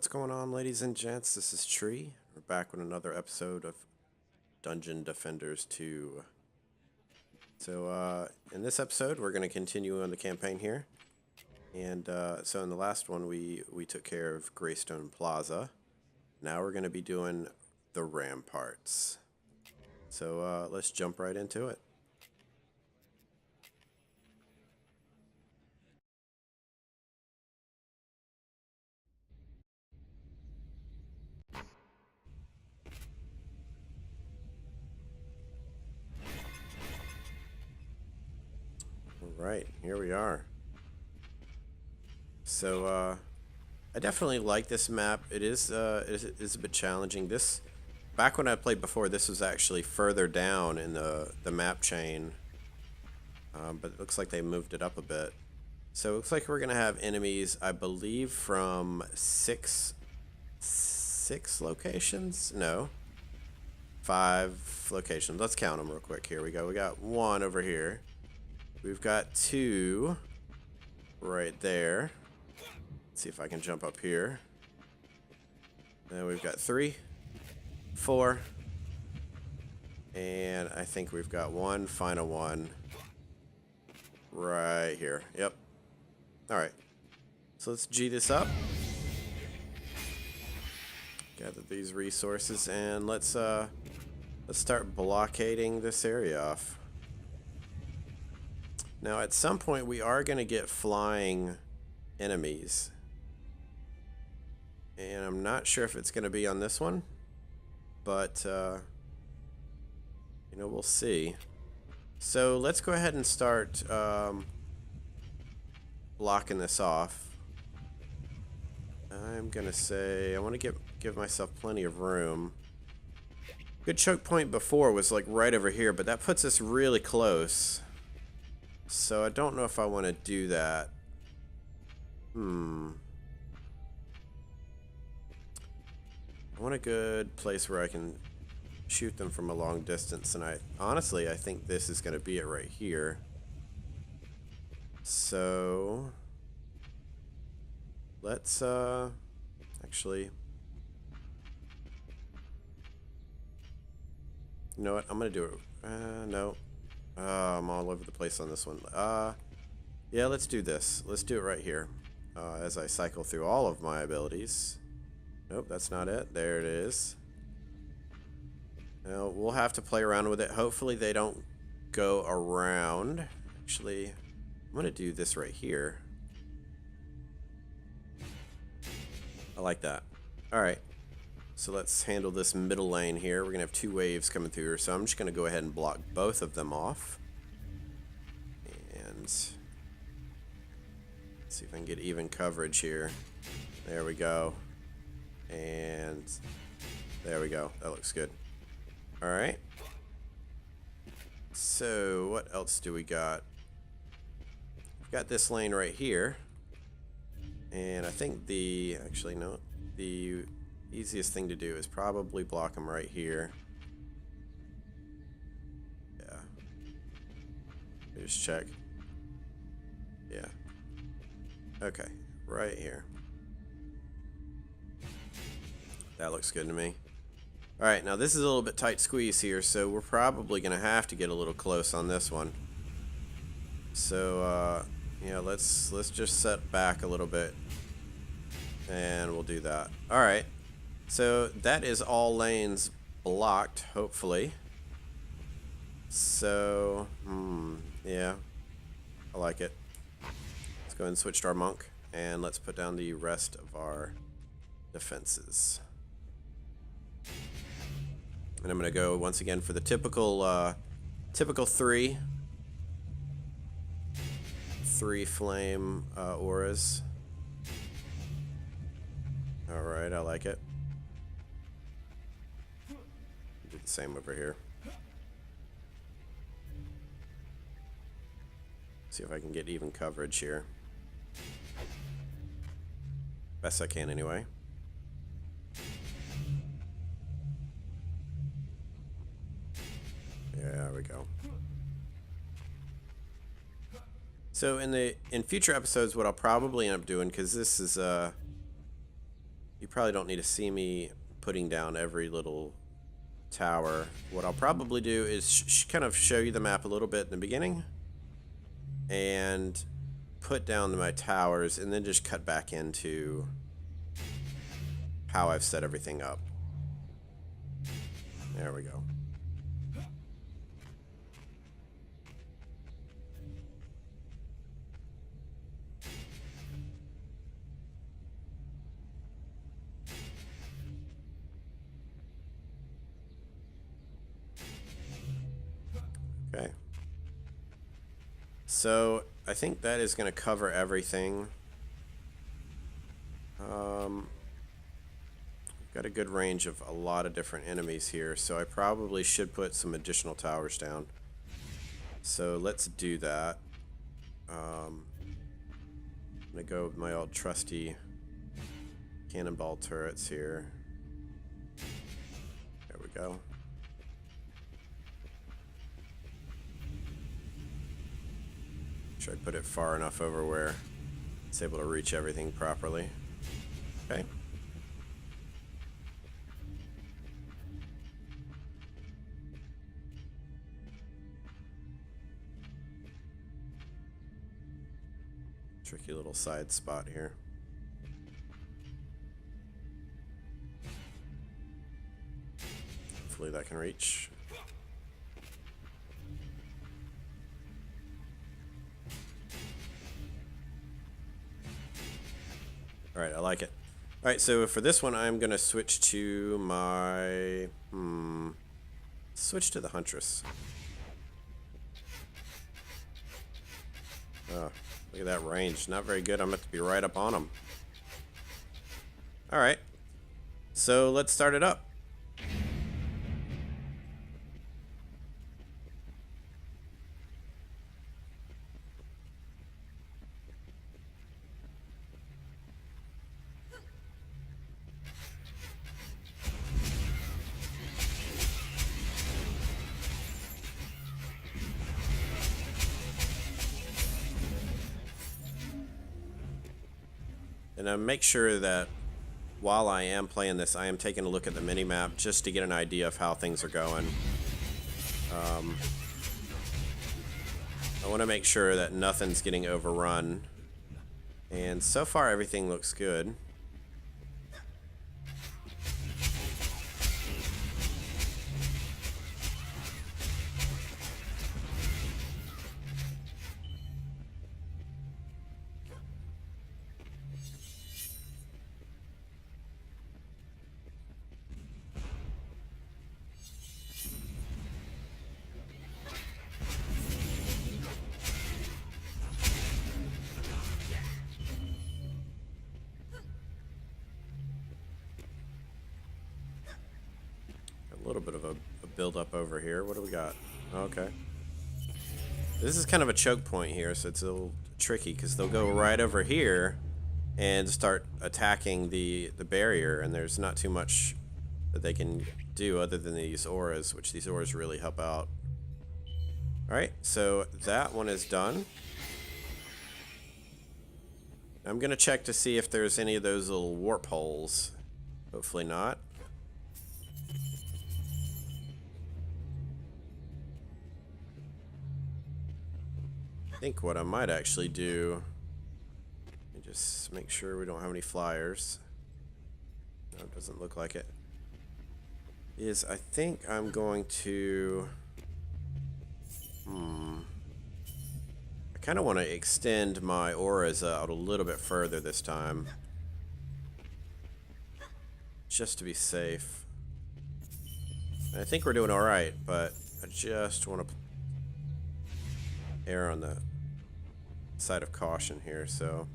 What's going on, ladies and gents? This is Tree. We're back with another episode of Dungeon Defenders 2. In this episode, we're going to continue on the campaign here. And so in the last one, we took care of Greystone Plaza. Now we're going to be doing the Ramparts. So let's jump right into it. Alright, here we are. So, I definitely like this map. It is a bit challenging. Back when I played before, this was actually further down in the map chain. But it looks like they moved it up a bit. So it looks like we're going to have enemies, I believe, from six locations? No. 5 locations. Let's count them real quick. Here we go. We got 1 over here. We've got 2 right there. Let's see if I can jump up here. Then we've got 3, 4, and I think we've got 1 final one right here. Yep. Alright. So let's G this up. Gather these resources and let's start blockading this area off. Now at some point we are going to get flying enemies. And I'm not sure if it's going to be on this one, but you know, we'll see. So let's go ahead and start blocking this off. I'm gonna say I want to give myself plenty of room. Good choke point before was like right over here, but that puts us really close. So I don't know if I want to do that. I want a good place where I can shoot them from a long distance, and honestly I think this is going to be it right here. So let's actually, you know what, I'm going to do it. No. I'm all over the place on this one. Yeah, let's do this. Let's do it right here. As I cycle through all of my abilities. Nope, that's not it. There it is. Now, we'll have to play around with it. Hopefully they don't go around. Actually, I'm going to do this right here. I like that. Alright. So let's handle this middle lane here. We're going to have 2 waves coming through here. So I'm just going to go ahead and block both of them off. And see if I can get even coverage here. There we go. And there we go. That looks good. Alright. So what else do we got? We've got this lane right here. And I think the easiest thing to do is probably block them right here. Yeah. Just check. Yeah. Okay. Right here. That looks good to me. Alright, now this is a little bit tight squeeze here, so we're probably going to have to get a little close on this one. So, yeah, let's just set back a little bit. And we'll do that. Alright. So, that is all lanes blocked, hopefully. So, yeah. I like it. Let's go ahead and switch to our monk. And let's put down the rest of our defenses. And I'm going to go once again for the typical 3 flame auras. Alright, I like it. Do the same over here. See if I can get even coverage here. Best I can anyway. There we go. So in future episodes, what I'll probably end up doing, because this is You probably don't need to see me putting down every little tower. What I'll probably do is kind of show you the map a little bit in the beginning and put down my towers and then just cut back into how I've set everything up. There we go. Okay. So I think that is going to cover everything. Got a good range of a lot of different enemies here, so I probably should put some additional towers down. So let's do that. I'm going to go with my old trusty cannonball turrets here. There we go. Should I put it far enough over where it's able to reach everything properly? Okay. Tricky little side spot here. Hopefully that can reach. Alright, I like it. Alright, so for this one I'm gonna switch to my switch to the Huntress. Oh, look at that range. Not very good. I'm gonna have to be right up on them. Alright. So let's start it up. And make sure that while I am playing this, I am taking a look at the mini-map just to get an idea of how things are going. I want to make sure that nothing's getting overrun. And so far, everything looks good. A little bit of a build up over here. What do we got? Okay. This is kind of a choke point here, so it's a little tricky because they'll go right over here and start attacking the barrier, and there's not too much that they can do other than these auras, which these auras really help out. Alright, so that one is done. I'm going to check to see if there's any of those little warp holes. Hopefully not. I think what I might actually do, let me just make sure we don't have any flyers. No, it doesn't look like it. Is I think I'm going to, I kind of want to extend my auras out a little bit further this time, just to be safe. And I think we're doing all right, but I just want to err on the side of caution here. So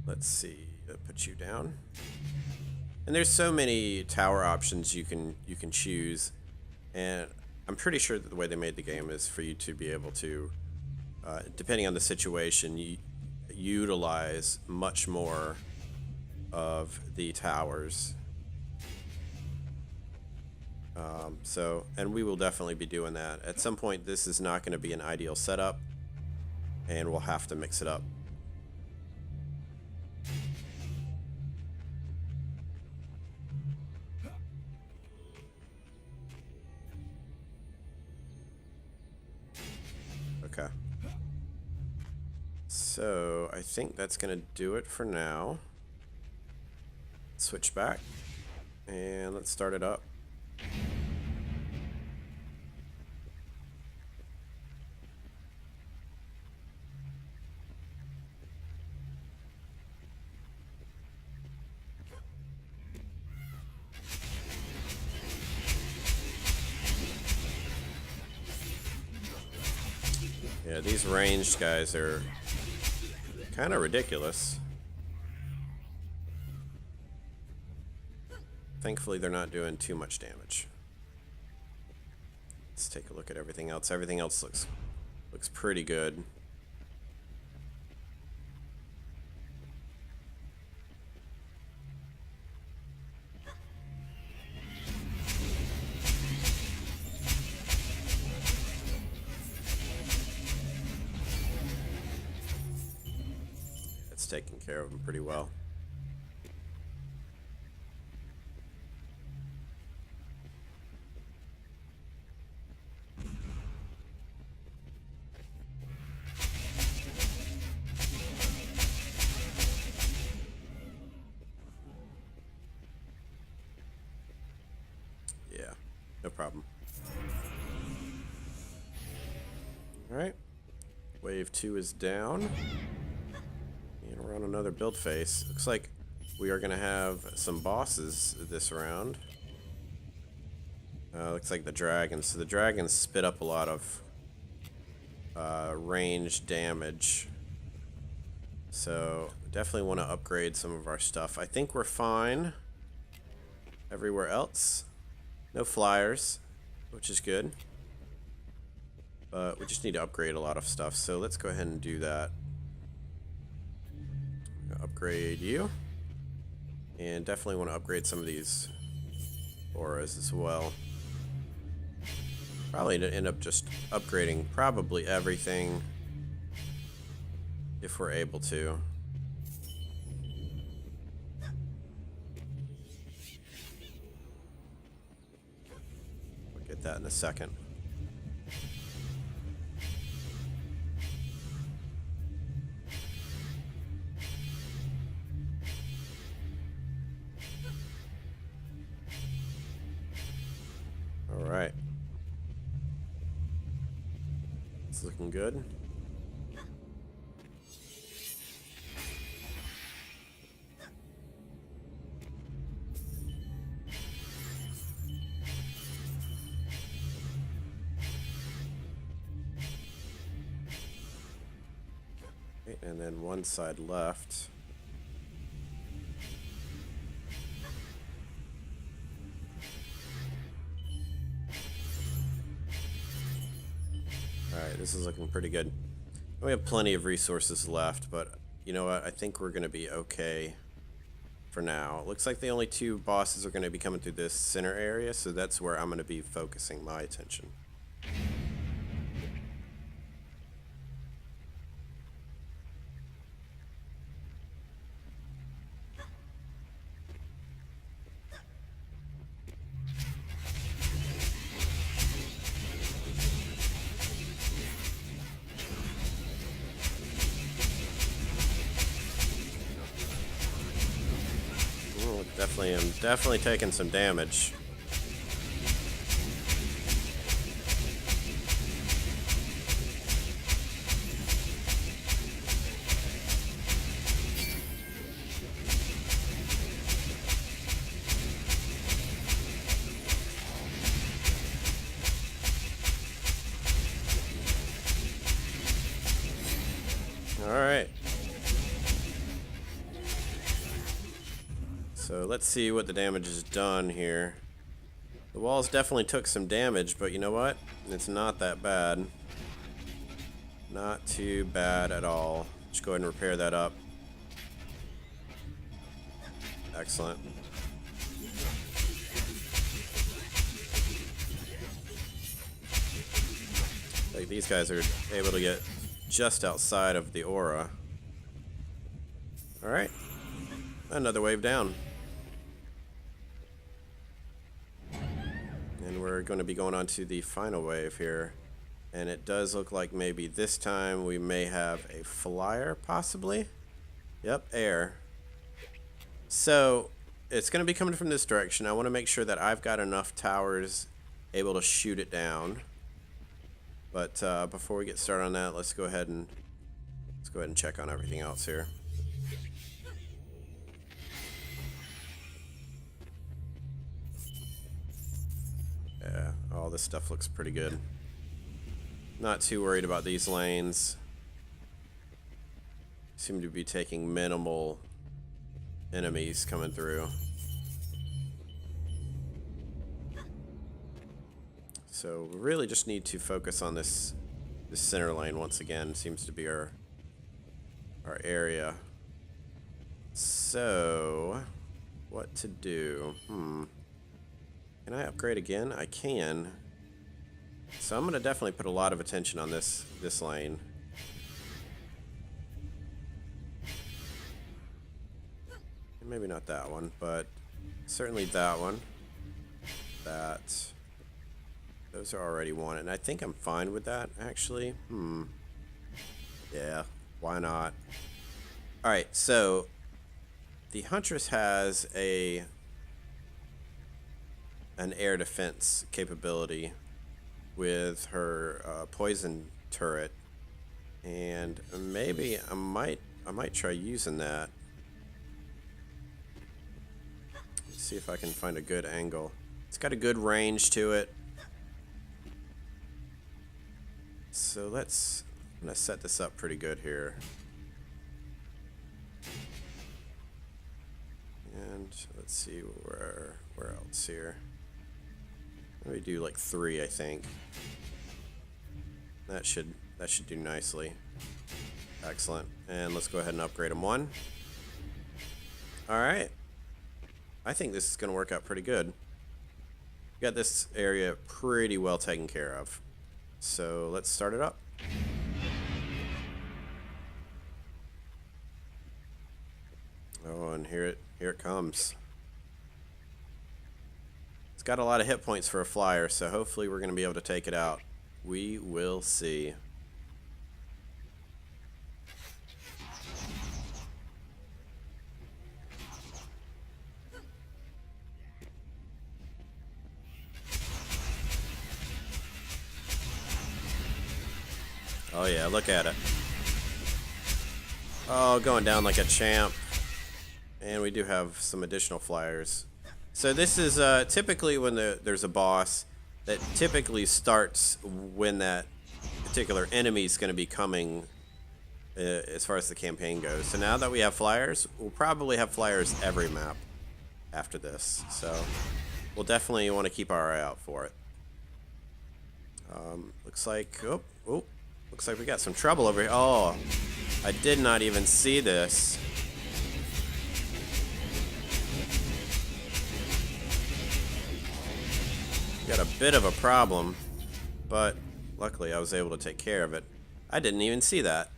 let's see. Put you down. And there's so many tower options you can choose, and I'm pretty sure that the way they made the game is for you to be able to, depending on the situation, you utilize much more of the towers. And we will definitely be doing that. At some point, this is not going to be an ideal setup, and we'll have to mix it up. Okay. So I think that's gonna do it for now. Switch back and let's start it up. Yeah, these ranged guys are kind of ridiculous. Thankfully, they're not doing too much damage. Let's take a look at everything else. Everything else looks pretty good. It's taking care of them pretty well. Yeah, no problem. Alright. Wave 2 is down. And we're on another build phase. Looks like we are going to have some bosses this round. Looks like the dragons. So the dragons spit up a lot of range damage. So definitely want to upgrade some of our stuff. I think we're fine everywhere else. No flyers, which is good. But we just need to upgrade a lot of stuff. So let's go ahead and do that. Upgrade you. And definitely want to upgrade some of these auras as well. Probably to end up just upgrading probably everything if we're able to. We'll get that in a second. All right. It's looking good. Okay, and then one side left. Alright, this is looking pretty good. We have plenty of resources left, but you know what? I think we're going to be okay for now. It looks like the only two bosses are going to be coming through this center area, so that's where I'm going to be focusing my attention. I'm definitely taking some damage. All right. So let's see what the damage is done here. The walls definitely took some damage, but you know what? It's not that bad. Not too bad at all. Just go ahead and repair that up. Excellent. Like these guys are able to get just outside of the aura. Alright. Another wave down. And we're going to be going on to the final wave here. And it does look like maybe this time we may have a flyer, possibly. Yep, air. So it's going to be coming from this direction. I want to make sure that I've got enough towers able to shoot it down. But before we get started on that, let's go ahead and check on everything else here. Yeah, all this stuff looks pretty good. Not too worried about these lanes. Seem to be taking minimal enemies coming through. So we really just need to focus on this center lane once again. Seems to be our area. So what to do? Can I upgrade again? I can. So I'm gonna definitely put a lot of attention on this lane. Maybe not that one, but certainly that one. Those are already wanted, and I think I'm fine with that, actually. Yeah, why not? Alright, so the Huntress has an air defense capability with her poison turret, and maybe I might try using that. Let's see if I can find a good angle. It's got a good range to it. So I'm gonna set this up pretty good here. And let's see where else here. Maybe do like 3, I think. That should do nicely. Excellent. And let's go ahead and upgrade them 1. All right. I think this is going to work out pretty good. Got this area pretty well taken care of. So let's start it up. Oh, and here it comes. It's got a lot of hit points for a flyer, so hopefully we're going to be able to take it out. We will see. Oh yeah, look at it. Oh, going down like a champ. And we do have some additional flyers. So this is typically when there's a boss that typically starts when that particular enemy is going to be coming as far as the campaign goes. So now that we have flyers, we'll probably have flyers every map after this. So we'll definitely want to keep our eye out for it. Looks like, looks like we got some trouble over here. Oh, I did not even see this. Got a bit of a problem, but luckily I was able to take care of it. I didn't even see that.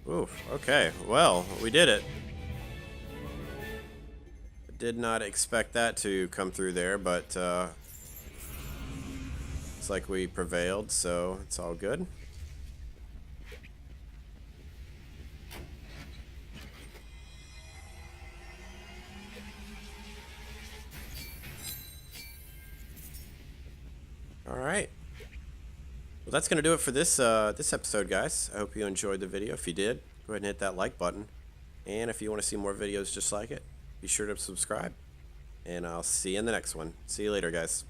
Oof, okay, well, we did it. Did not expect that to come through there, but it's like we prevailed, so it's all good. All right. Well, that's gonna do it for this this episode, guys. I hope you enjoyed the video. If you did, go ahead and hit that like button, and if you want to see more videos just like it, be sure to subscribe, and I'll see you in the next one. See you later, guys.